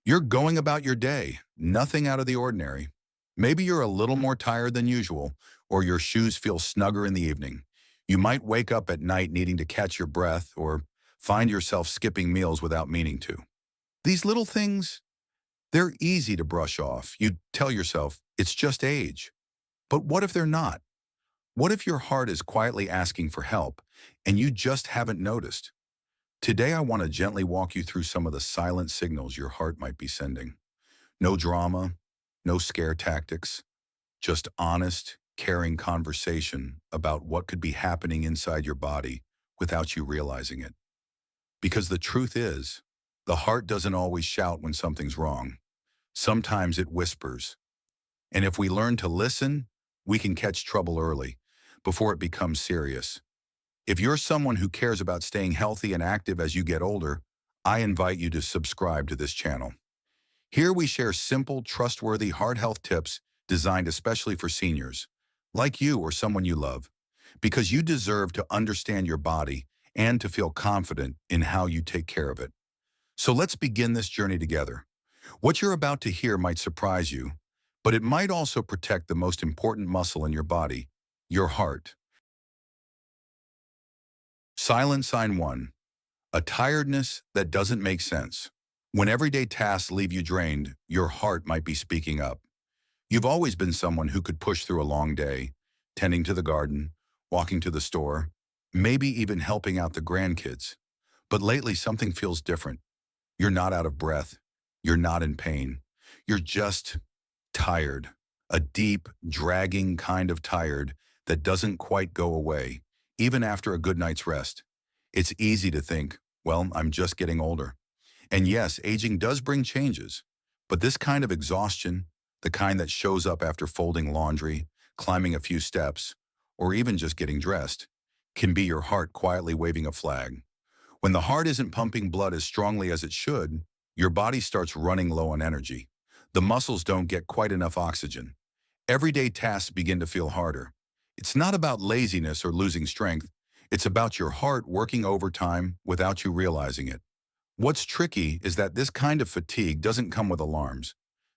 You're going about your day, nothing out of the ordinary. Maybe you're a little more tired than usual, or your shoes feel snugger in the evening. You might wake up at night needing to catch your breath, or find yourself skipping meals without meaning to. These little things, they're easy to brush off. You tell yourself, it's just age. But what if they're not? What if your heart is quietly asking for help, and you just haven't noticed? Today, I want to gently walk you through some of the silent signals your heart might be sending. No drama, no scare tactics, just honest, caring conversation about what could be happening inside your body without you realizing it. Because the truth is, the heart doesn't always shout when something's wrong. Sometimes it whispers. And if we learn to listen, we can catch trouble early, before it becomes serious. If you're someone who cares about staying healthy and active as you get older, I invite you to subscribe to this channel. Here we share simple, trustworthy heart health tips designed especially for seniors, like you or someone you love, because you deserve to understand your body and to feel confident in how you take care of it. So let's begin this journey together. What you're about to hear might surprise you, but it might also protect the most important muscle in your body, your heart. Silent sign 1. A tiredness that doesn't make sense. When everyday tasks leave you drained, your heart might be speaking up. You've always been someone who could push through a long day, tending to the garden, walking to the store, maybe even helping out the grandkids. But lately something feels different. You're not out of breath. You're not in pain. You're just tired. A deep, dragging kind of tired that doesn't quite go away, even after a good night's rest. It's easy to think, well, I'm just getting older. And yes, aging does bring changes, but this kind of exhaustion, the kind that shows up after folding laundry, climbing a few steps, or even just getting dressed, can be your heart quietly waving a flag. When the heart isn't pumping blood as strongly as it should, your body starts running low on energy. The muscles don't get quite enough oxygen. Everyday tasks begin to feel harder. It's not about laziness or losing strength. It's about your heart working overtime without you realizing it. What's tricky is that this kind of fatigue doesn't come with alarms.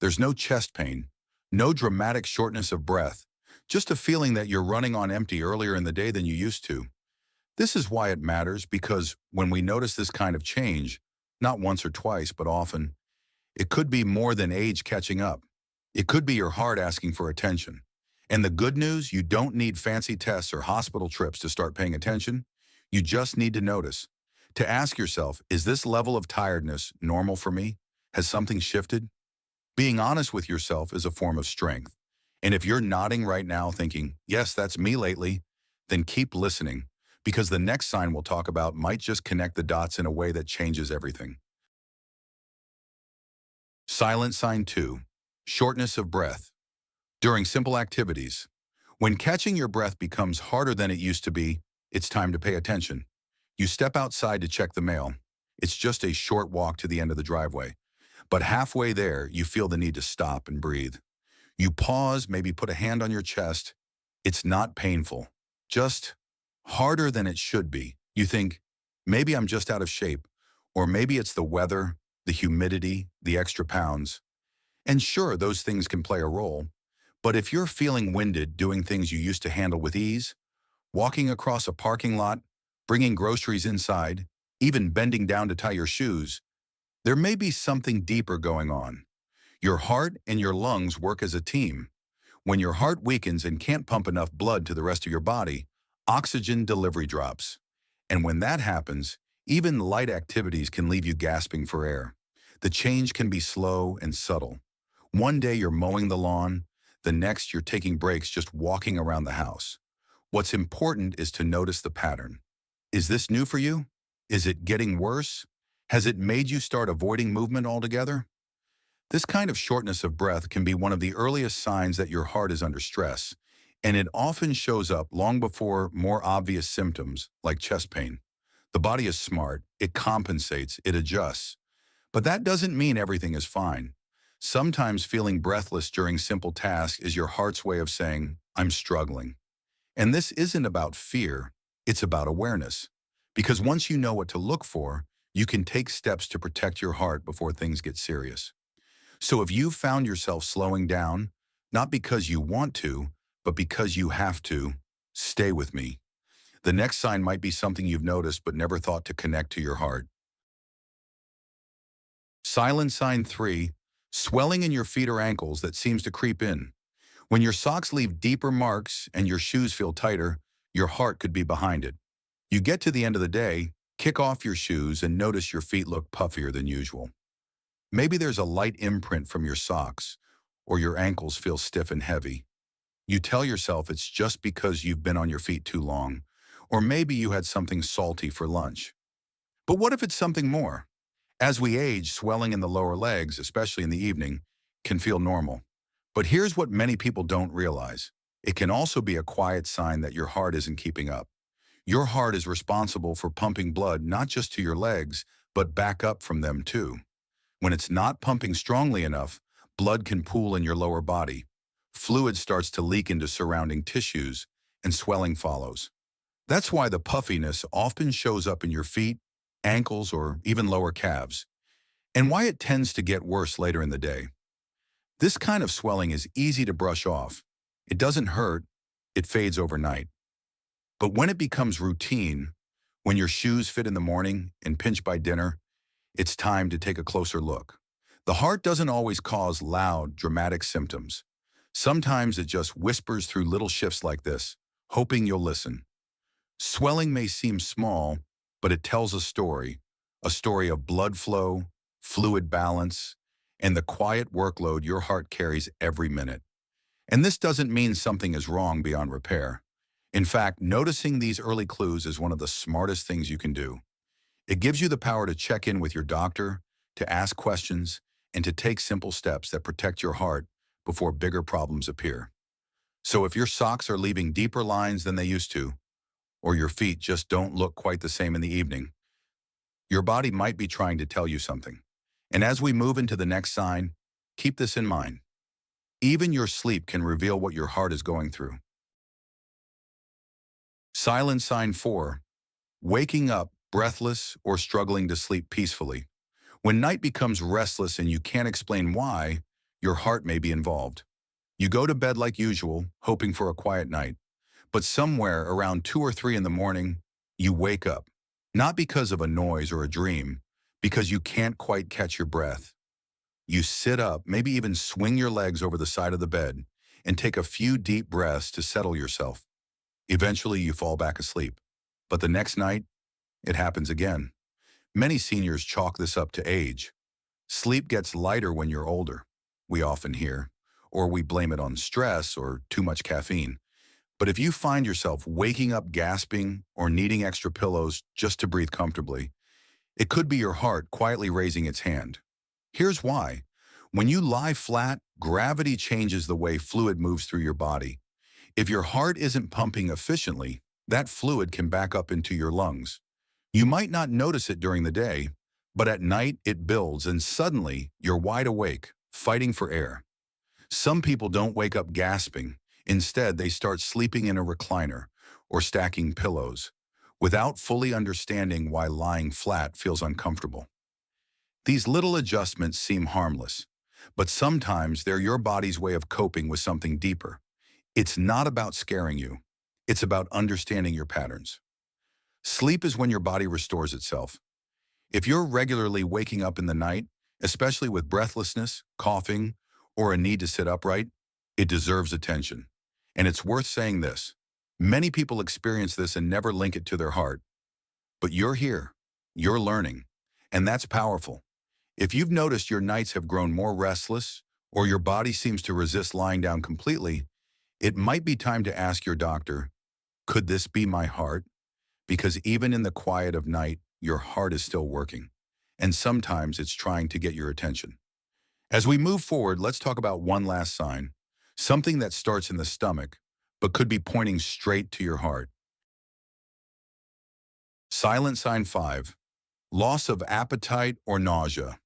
There's no chest pain, no dramatic shortness of breath, just a feeling that you're running on empty earlier in the day than you used to. This is why it matters, because when we notice this kind of change, not once or twice, but often, it could be more than age catching up. It could be your heart asking for attention. And the good news, you don't need fancy tests or hospital trips to start paying attention. You just need to notice. To ask yourself, is this level of tiredness normal for me? Has something shifted? Being honest with yourself is a form of strength. And if you're nodding right now thinking, yes, that's me lately, then keep listening, because the next sign we'll talk about might just connect the dots in a way that changes everything. Silent sign 2. Shortness of breath. During simple activities. When catching your breath becomes harder than it used to be, it's time to pay attention. You step outside to check the mail. It's just a short walk to the end of the driveway. But halfway there, you feel the need to stop and breathe. You pause, maybe put a hand on your chest. It's not painful, just harder than it should be. You think, maybe I'm just out of shape, or maybe it's the weather, the humidity, the extra pounds. And sure, those things can play a role. But if you're feeling winded doing things you used to handle with ease, walking across a parking lot, bringing groceries inside, even bending down to tie your shoes, there may be something deeper going on. Your heart and your lungs work as a team. When your heart weakens and can't pump enough blood to the rest of your body, oxygen delivery drops. And when that happens, even light activities can leave you gasping for air. The change can be slow and subtle. One day you're mowing the lawn, the next you're taking breaks just walking around the house. What's important is to notice the pattern. Is this new for you? Is it getting worse? Has it made you start avoiding movement altogether? This kind of shortness of breath can be one of the earliest signs that your heart is under stress, and it often shows up long before more obvious symptoms like chest pain. The body is smart, it compensates, it adjusts. But that doesn't mean everything is fine. Sometimes feeling breathless during simple tasks is your heart's way of saying, I'm struggling. And this isn't about fear, it's about awareness. Because once you know what to look for, you can take steps to protect your heart before things get serious. So if you found yourself slowing down, not because you want to, but because you have to, stay with me. The next sign might be something you've noticed but never thought to connect to your heart. Silent sign 3, swelling in your feet or ankles that seems to creep in. When your socks leave deeper marks and your shoes feel tighter, your heart could be behind it. You get to the end of the day, kick off your shoes and notice your feet look puffier than usual. Maybe there's a light imprint from your socks, or your ankles feel stiff and heavy. You tell yourself it's just because you've been on your feet too long, or maybe you had something salty for lunch. But what if it's something more? As we age, swelling in the lower legs, especially in the evening, can feel normal. But here's what many people don't realize. It can also be a quiet sign that your heart isn't keeping up. Your heart is responsible for pumping blood not just to your legs, but back up from them too. When it's not pumping strongly enough, blood can pool in your lower body. Fluid starts to leak into surrounding tissues, and swelling follows. That's why the puffiness often shows up in your feet, ankles, or even lower calves, and why it tends to get worse later in the day. This kind of swelling is easy to brush off. It doesn't hurt, it fades overnight. But when it becomes routine, when your shoes fit in the morning and pinch by dinner, it's time to take a closer look. The heart doesn't always cause loud, dramatic symptoms. Sometimes it just whispers through little shifts like this, hoping you'll listen. Swelling may seem small, but it tells a story of blood flow, fluid balance, and the quiet workload your heart carries every minute. And this doesn't mean something is wrong beyond repair. In fact, noticing these early clues is one of the smartest things you can do. It gives you the power to check in with your doctor, to ask questions, and to take simple steps that protect your heart before bigger problems appear. So if your socks are leaving deeper lines than they used to, or your feet just don't look quite the same in the evening, your body might be trying to tell you something. And as we move into the next sign, keep this in mind. Even your sleep can reveal what your heart is going through. Silent sign 4, waking up breathless or struggling to sleep peacefully. When night becomes restless and you can't explain why, your heart may be involved. You go to bed like usual, hoping for a quiet night, but somewhere around 2 or 3 in the morning, you wake up. Not because of a noise or a dream, because you can't quite catch your breath. You sit up, maybe even swing your legs over the side of the bed, and take a few deep breaths to settle yourself. Eventually, you fall back asleep. But the next night, it happens again. Many seniors chalk this up to age. Sleep gets lighter when you're older, we often hear, or we blame it on stress or too much caffeine. But if you find yourself waking up gasping or needing extra pillows just to breathe comfortably, it could be your heart quietly raising its hand. Here's why. When you lie flat, gravity changes the way fluid moves through your body. If your heart isn't pumping efficiently, that fluid can back up into your lungs. You might not notice it during the day, but at night it builds and suddenly you're wide awake, fighting for air. Some people don't wake up gasping. Instead, they start sleeping in a recliner or stacking pillows, without fully understanding why lying flat feels uncomfortable. These little adjustments seem harmless, but sometimes they're your body's way of coping with something deeper. It's not about scaring you. It's about understanding your patterns. Sleep is when your body restores itself. If you're regularly waking up in the night, especially with breathlessness, coughing, or a need to sit upright, it deserves attention. And it's worth saying this. Many people experience this and never link it to their heart. But you're here. You're learning. And that's powerful. If you've noticed your nights have grown more restless, or your body seems to resist lying down completely, it might be time to ask your doctor, could this be my heart? Because even in the quiet of night, your heart is still working. And sometimes it's trying to get your attention. As we move forward, let's talk about one last sign, something that starts in the stomach, but could be pointing straight to your heart. Silent sign 5, loss of appetite or nausea.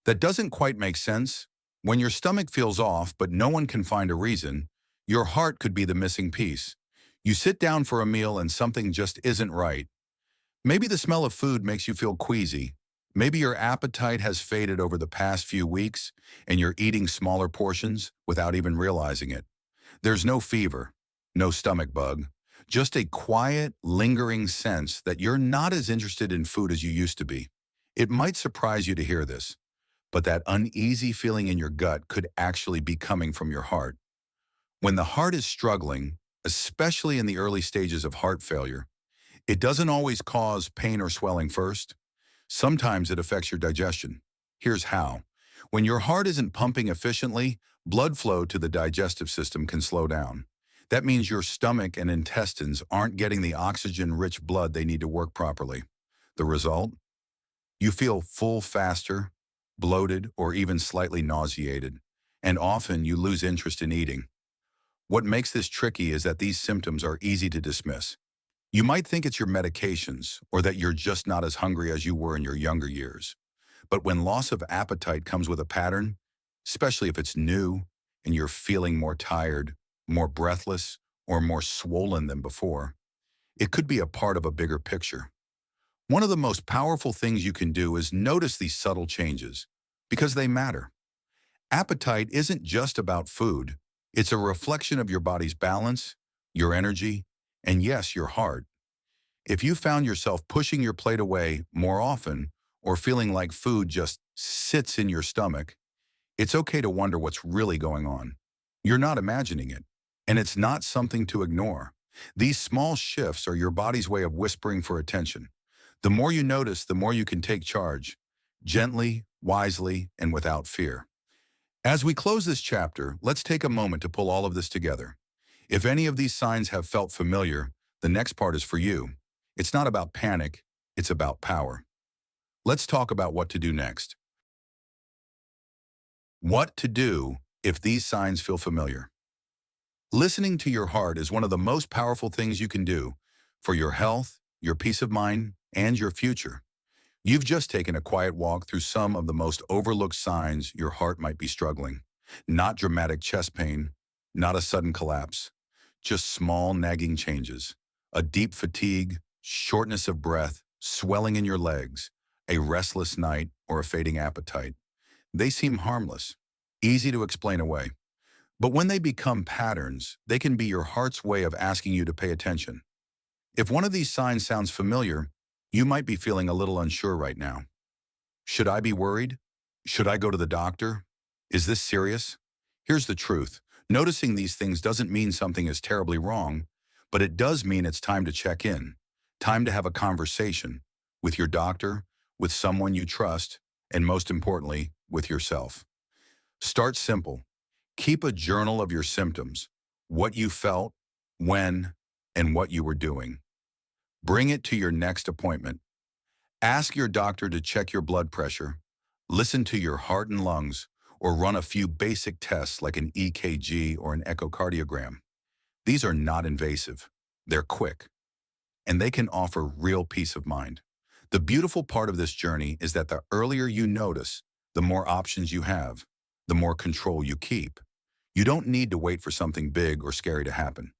That doesn't quite make sense. When your stomach feels off, but no one can find a reason, your heart could be the missing piece. You sit down for a meal and something just isn't right. Maybe the smell of food makes you feel queasy, Maybe your appetite has faded over the past few weeks and you're eating smaller portions without even realizing it. There's no fever, no stomach bug, just a quiet, lingering sense that you're not as interested in food as you used to be. It might surprise you to hear this, but that uneasy feeling in your gut could actually be coming from your heart. When the heart is struggling, especially in the early stages of heart failure, it doesn't always cause pain or swelling first. Sometimes it affects your digestion. Here's how. When your heart isn't pumping efficiently, blood flow to the digestive system can slow down. That means your stomach and intestines aren't getting the oxygen-rich blood they need to work properly. The result? You feel full faster, bloated, or even slightly nauseated, and often you lose interest in eating. What makes this tricky is that these symptoms are easy to dismiss. You might think it's your medications or that you're just not as hungry as you were in your younger years. But when loss of appetite comes with a pattern, especially if it's new and you're feeling more tired, more breathless, or more swollen than before, it could be a part of a bigger picture. One of the most powerful things you can do is notice these subtle changes because they matter. Appetite isn't just about food. It's a reflection of your body's balance, your energy, and yes, your heart. If you found yourself pushing your plate away more often or feeling like food just sits in your stomach, it's okay to wonder what's really going on. You're not imagining it, and it's not something to ignore. These small shifts are your body's way of whispering for attention. The more you notice, the more you can take charge, gently, wisely, and without fear. As we close this chapter, let's take a moment to pull all of this together. If any of these signs have felt familiar, the next part is for you. It's not about panic, it's about power. Let's talk about what to do next. What to do if these signs feel familiar. Listening to your heart is one of the most powerful things you can do for your health, your peace of mind, and your future. You've just taken a quiet walk through some of the most overlooked signs your heart might be struggling. Not dramatic chest pain, not a sudden collapse, just small nagging changes. A deep fatigue, shortness of breath, swelling in your legs, a restless night, or a fading appetite. They seem harmless, easy to explain away. But when they become patterns, they can be your heart's way of asking you to pay attention. If one of these signs sounds familiar, you might be feeling a little unsure right now. Should I be worried? Should I go to the doctor? Is this serious? Here's the truth. Noticing these things doesn't mean something is terribly wrong, but it does mean it's time to check in, time to have a conversation with your doctor, with someone you trust, and most importantly, with yourself. Start simple. Keep a journal of your symptoms, what you felt, when, and what you were doing. Bring it to your next appointment. Ask your doctor to check your blood pressure, listen to your heart and lungs, or run a few basic tests like an EKG or an echocardiogram. These are not invasive. They're quick, and they can offer real peace of mind. The beautiful part of this journey is that the earlier you notice, the more options you have, the more control you keep. You don't need to wait for something big or scary to happen.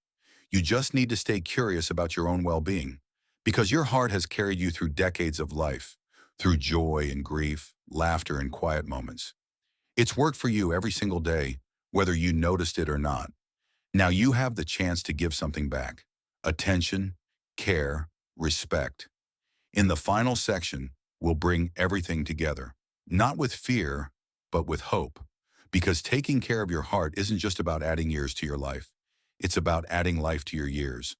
You just need to stay curious about your own well-being, because your heart has carried you through decades of life, through joy and grief, laughter and quiet moments. It's worked for you every single day, whether you noticed it or not. Now you have the chance to give something back. Attention, care, respect. In the final section, we'll bring everything together, not with fear, but with hope. Because taking care of your heart isn't just about adding years to your life. It's about adding life to your years.